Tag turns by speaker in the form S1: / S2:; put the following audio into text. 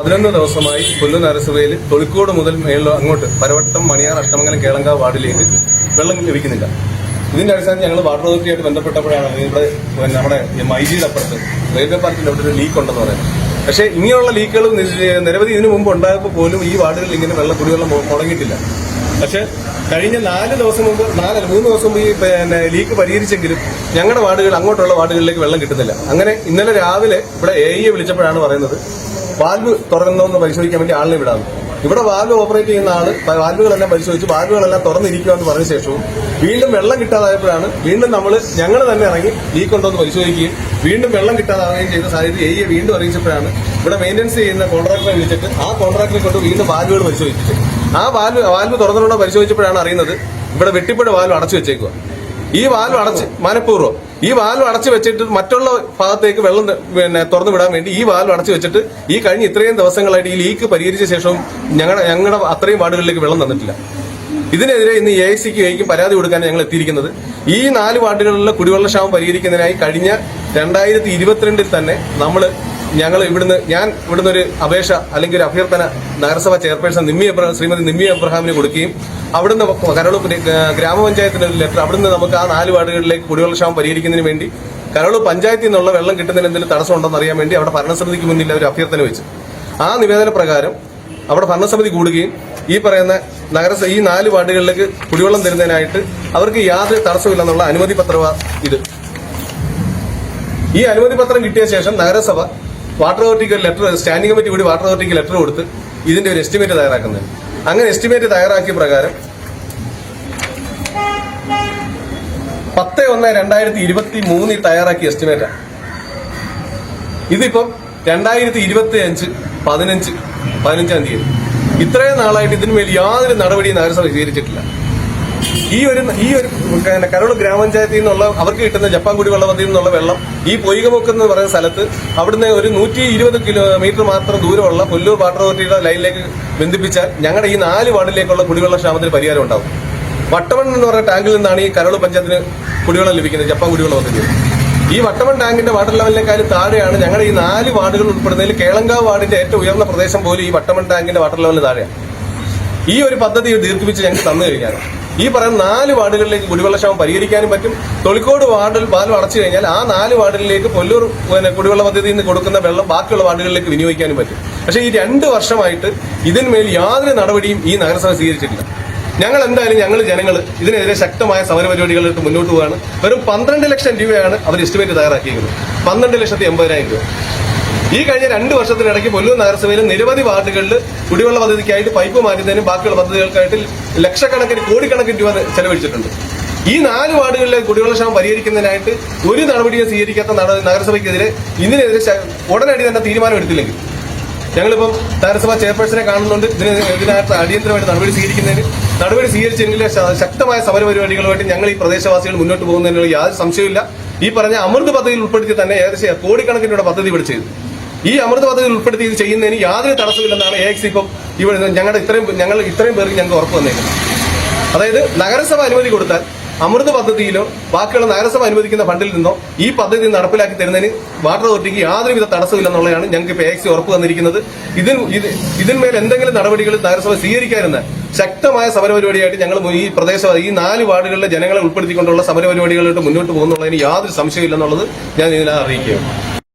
S1: 11 ദിവസമായി പുല്ലൂർ നഗരസഭയിൽ തൊളിക്കോട് മുതൽ മേളിൽ അങ്ങോട്ട് പരവട്ടം, മണിയാർ, അഷ്ടമംഗലം, കേളങ്കാവ് വാർഡിലേക്ക് വെള്ളം ലഭിക്കുന്നില്ല. ഇതിന്റെ അടിസ്ഥാനത്തിൽ ഞങ്ങൾ വാട്ടർ അതോറിറ്റിയായിട്ട് ബന്ധപ്പെട്ടപ്പോഴാണ് ഇവിടെ നമ്മുടെ മൈജിയുടെ അപ്പുറത്ത് റെയിൽവേ പാർക്കിന്റെ അവിടെ ഒരു ലീക്ക് ഉണ്ടെന്ന് പറയുന്നത്. പക്ഷേ ഇങ്ങനെയുള്ള ലീക്കുകൾ നിരവധി ഇതിനു മുമ്പ് ഉണ്ടായപ്പോൾ പോലും ഈ വാർഡുകളിൽ ഇങ്ങനെ കുടിവെള്ളം മുടങ്ങിയിട്ടില്ല. പക്ഷെ കഴിഞ്ഞ 3 ദിവസം മുമ്പ് ഈ ലീക്ക് പരിഹരിച്ചെങ്കിലും ഞങ്ങളുടെ വാർഡുകൾ അങ്ങോട്ടുള്ള വാർഡുകളിലേക്ക് വെള്ളം കിട്ടുന്നില്ല. അങ്ങനെ ഇന്നലെ രാവിലെ ഇവിടെ എ വിളിച്ചപ്പോഴാണ് പറയുന്നത് വാൽവ് തുറന്നോന്ന് പരിശോധിക്കാൻ വേണ്ടി ആളിനെ വിടാം. ഇവിടെ വാൽവ് ഓപ്പറേറ്റ് ചെയ്യുന്ന ആള് വാൽവുകളെല്ലാം പരിശോധിച്ച് വാൽവുകളെല്ലാം തുറന്നിരിക്കുമെന്ന് പറഞ്ഞ ശേഷവും വീണ്ടും വെള്ളം കിട്ടാതായപ്പോഴാണ് വീണ്ടും ഞങ്ങൾ തന്നെ ഇറങ്ങി ലീക്ക് ഉണ്ടോ എന്ന് പരിശോധിക്കുകയും വീണ്ടും വെള്ളം കിട്ടാതാവുകയും ചെയ്ത സാഹചര്യം എ വീണ്ടും അറിയിച്ചപ്പോഴാണ് ഇവിടെ മെയിന്റനൻസ് ചെയ്യുന്ന കോൺട്രാക്ടറെ വിളിച്ചിട്ട് ആ കോൺട്രാക്ടറെ കൊണ്ട് വീണ്ടും വാൽവുകൾ പരിശോധിച്ചിട്ട് ആ വാൽവ് തുറന്നുകൊണ്ടോ പരിശോധിച്ചപ്പോഴാണ് അറിയുന്നത് ഇവിടെ വെട്ടിപ്പുഴ വാൽവ് അടച്ചു വെച്ചേക്കുക. ഈ വാൽവ് അടച്ച് മനഃപൂർവ്വം ഈ വാൽവ് അടച്ചു വെച്ചിട്ട് മറ്റുള്ള ഭാഗത്തേക്ക് വെള്ളം തുറന്നു വിടാൻ വേണ്ടി ഈ വാൽവ് അടച്ചു വെച്ചിട്ട് ഈ കഴിഞ്ഞ ഇത്രയും ദിവസങ്ങളായിട്ട് ഈ ലീക്ക് പരിഹരിച്ച ശേഷവും ഞങ്ങളുടെ അത്രയും വാർഡുകളിലേക്ക് വെള്ളം തന്നിട്ടില്ല. ഇതിനെതിരെ ഇന്ന് AICക്കും പരാതി കൊടുക്കാൻ ഞങ്ങൾ എത്തിയിരിക്കുന്നത്. ഈ 4 വാർഡുകളിലെ കുടിവെള്ളക്ഷാമം പരിഹരിക്കുന്നതിനായി കഴിഞ്ഞ 2022 തന്നെ ഞാൻ ഇവിടുന്ന് ഒരു അപേക്ഷ അല്ലെങ്കിൽ ഒരു അഭ്യർത്ഥന നഗരസഭ ചെയർപേഴ്സൺ ശ്രീമതി നിമ്മി എബ്രഹാമിന് കൊടുക്കുകയും അവിടുന്ന് കരളൂർ ഗ്രാമപഞ്ചായത്തിന് ഒരു ലെറ്റർ അവിടുന്ന് നമുക്ക് ആ 4 വാർഡുകളിലേക്ക് കുടിവെള്ളക്ഷാമം പരിഹരിക്കുന്നതിന് വേണ്ടി കരളൂർ പഞ്ചായത്തിൽ നിന്നുള്ള വെള്ളം കിട്ടുന്നതിന് എന്തെങ്കിലും തടസ്സമുണ്ടെന്ന് അറിയാൻ വേണ്ടി അവിടെ ഭരണസമിതിക്ക് മുന്നിൽ ഒരു അഭ്യർത്ഥന വെച്ചു. ആ നിവേദന പ്രകാരം അവിടെ ഭരണസമിതി കൂടുകയും ഈ പറയുന്ന ഈ 4 വാർഡുകളിലേക്ക് കുടിവെള്ളം തരുന്നതിനായിട്ട് അവർക്ക് യാതൊരു തടസ്സമില്ലെന്നുള്ള അനുമതി പത്രമാണ് ഇത്. ഈ അനുമതി പത്രം കിട്ടിയ ശേഷം നഗരസഭ വാട്ടർ അതോറിറ്റിക്ക് ലെറ്റർ സ്റ്റാൻഡിംഗ് കമ്മിറ്റി കൂടി വാട്ടർ അതോറിറ്റിക്ക് ലെറ്റർ കൊടുത്ത് ഇതിന്റെ ഒരു എസ്റ്റിമേറ്റ് തയ്യാറാക്കുന്നത്. അങ്ങനെ എസ്റ്റിമേറ്റ് തയ്യാറാക്കിയ പ്രകാരം 10/1/2023 തയ്യാറാക്കിയ എസ്റ്റിമേറ്റാണ്. ഇതിപ്പം 2025 15-ാം തീയതി. ഇത്രയും നാളായിട്ട് ഇതിന്മേൽ യാതൊരു നടപടിയും നഗരസഭ സ്വീകരിച്ചിട്ടില്ല. ഈ ഒരു കരളൂർ ഗ്രാമപഞ്ചായത്തിൽ നിന്നുള്ള അവർക്ക് കിട്ടുന്ന ജപ്പാൻ കുടിവെള്ള പദ്ധതിയിൽ നിന്നുള്ള വെള്ളം ഈ പൊയ്കമുക്ക് എന്ന് പറയുന്ന സ്ഥലത്ത് അവിടുന്ന് ഒരു 120 കിലോമീറ്റർ മാത്രം ദൂരമുള്ള പുല്ലൂർ വാട്ടർ അതോറിറ്റിയുടെ ലൈനിലേക്ക് ബന്ധിപ്പിച്ചാൽ ഞങ്ങളുടെ ഈ 4 വാർഡിലേക്കുള്ള കുടിവെള്ള ക്ഷാമത്തിന് പരിഹാരം ഉണ്ടാവും. വട്ടമൺ എന്ന് പറയുന്ന ടാങ്കിൽ നിന്നാണ് ഈ കരളൂർ പഞ്ചായത്തിന് കുടിവെള്ളം ലഭിക്കുന്നത്, ജപ്പാൻ കുടിവെള്ള പദ്ധതി. ഈ വട്ടമൺ ടാങ്കിന്റെ വാട്ടർ ലെവലിനേക്കാളും താഴെയാണ് ഞങ്ങളുടെ ഈ 4 വാർഡുകൾ ഉൾപ്പെടുന്നതിൽ കേളങ്കാവ് വാർഡിന്റെ ഏറ്റവും ഉയർന്ന പ്രദേശം പോലും ഈ വട്ടമൺ ടാങ്കിന്റെ വാട്ടർ ലെവലിന് താഴെയാണ്. ഈ ഒരു പദ്ധതി ദീർഘിപ്പിച്ച് ഞങ്ങൾക്ക് തന്നു കഴിഞ്ഞാൽ ഈ പറയുന്ന 4 വാർഡുകളിലേക്ക് കുടിവെള്ളക്ഷാമം പരിഹരിക്കാനും പറ്റും. തൊളിക്കോട് വാർഡിൽ വാൽവ് അടച്ചു കഴിഞ്ഞാൽ ആ 4 വാർഡിലേക്ക് പുല്ലൂർ കുടിവെള്ള പദ്ധതിയിൽ നിന്ന് കൊടുക്കുന്ന വെള്ളം ബാക്കിയുള്ള വാർഡുകളിലേക്ക് വിനിയോഗിക്കാനും പറ്റും. പക്ഷേ ഈ 2 വർഷമായിട്ട് ഇതിന്മേൽ യാതൊരു നടപടിയും ഈ നഗരസഭ സ്വീകരിച്ചിട്ടില്ല. ഞങ്ങൾ ജനങ്ങൾ ഇതിനെതിരെ ശക്തമായ സമരപരിപാടികളായിട്ട് മുന്നോട്ട് പോവുകയാണ്. വെറും 12 ലക്ഷം രൂപയാണ് അവർ എസ്റ്റിമേറ്റ് തയ്യാറാക്കിയിരിക്കുന്നത്. 12,80,000 രൂപ. ഈ കഴിഞ്ഞ 2 വർഷത്തിനിടയ്ക്ക് പുല്ലൂർ നഗരസഭയിൽ നിരവധി വാർഡുകളിൽ കുടിവെള്ള പദ്ധതിക്കായിട്ട് പൈപ്പ് മാറ്റുന്നതിനും ബാക്കിയുള്ള പദ്ധതികൾക്കായിട്ട് ലക്ഷക്കണക്കിന് കോടിക്കണക്കിന് രൂപ ചെലവഴിച്ചിട്ടുണ്ട്. ഈ 4 വാർഡുകളിലെ കുടിവെള്ളക്ഷാമം പരിഹരിക്കുന്നതിനായിട്ട് ഒരു നടപടിയും സ്വീകരിക്കാത്ത നഗരസഭയ്ക്കെതിരെ ഇതിനെതിരെ ഉടനടി തന്നെ തീരുമാനം എടുത്തില്ലെങ്കിൽ ഞങ്ങളിപ്പം നഗരസഭ ചെയർപേഴ്സണെ കാണുന്നുണ്ട്. ഇതിനകത്ത് അടിയന്തരമായിട്ട് നടപടി സ്വീകരിച്ചെങ്കിൽ ശക്തമായ സമരപരിപാടികളുമായിട്ട് ഞങ്ങൾ ഈ പ്രദേശവാസികൾ മുന്നോട്ട് പോകുന്നതിനുള്ള യാതൊരു സംശയമില്ല. ഈ പറഞ്ഞ അമൃത് പദ്ധതിയിൽ ഉൾപ്പെടുത്തി തന്നെ ഏകദേശം കോടിക്കണക്കിന് രൂപ പദ്ധതി ഇവിടെ ചെയ്തു. ഈ അമൃത പദ്ധതിയിൽ ഉൾപ്പെടുത്തി ഇത് ചെയ്യുന്നതിന് യാതൊരു തടസ്സമില്ലെന്നാണ് AIC ഇപ്പം ഇവിടെ ഞങ്ങൾ ഇത്രയും പേർക്ക് ഞങ്ങൾക്ക് ഉറപ്പ് വന്നേക്കുന്നത്. അതായത് നഗരസഭ അനുമതി കൊടുത്താൽ അമൃത പദ്ധതിയിലോ ബാക്കിയുള്ള നഗരസഭ അനുവദിക്കുന്ന ഫണ്ടിൽ നിന്നോ ഈ പദ്ധതി നടപ്പിലാക്കി തരുന്നതിന് വാട്ടർ അതോറിറ്റിക്ക് യാതൊരുവിധ തടസ്സമില്ലെന്നുള്ളതാണ് ഞങ്ങൾക്ക് ഇപ്പോൾ AIC ഉറപ്പ് തന്നിരിക്കുന്നത്. ഇതിന്മേൽ എന്തെങ്കിലും നടപടികൾ നഗരസഭ സ്വീകരിക്കാതിരുന്ന ശക്തമായ സമരപരിപാടിയായിട്ട് ഞങ്ങൾ ഈ 4 വാർഡുകളിലെ ജനങ്ങളെ ഉൾപ്പെടുത്തിക്കൊണ്ടുള്ള സമരപരിപാടികളായിട്ട് മുന്നോട്ട് പോകുന്നുള്ളതിന് യാതൊരു സംശയമില്ലെന്നുള്ളത് ഞാൻ ഇതിനെ അറിയിക്കുകയാണ്.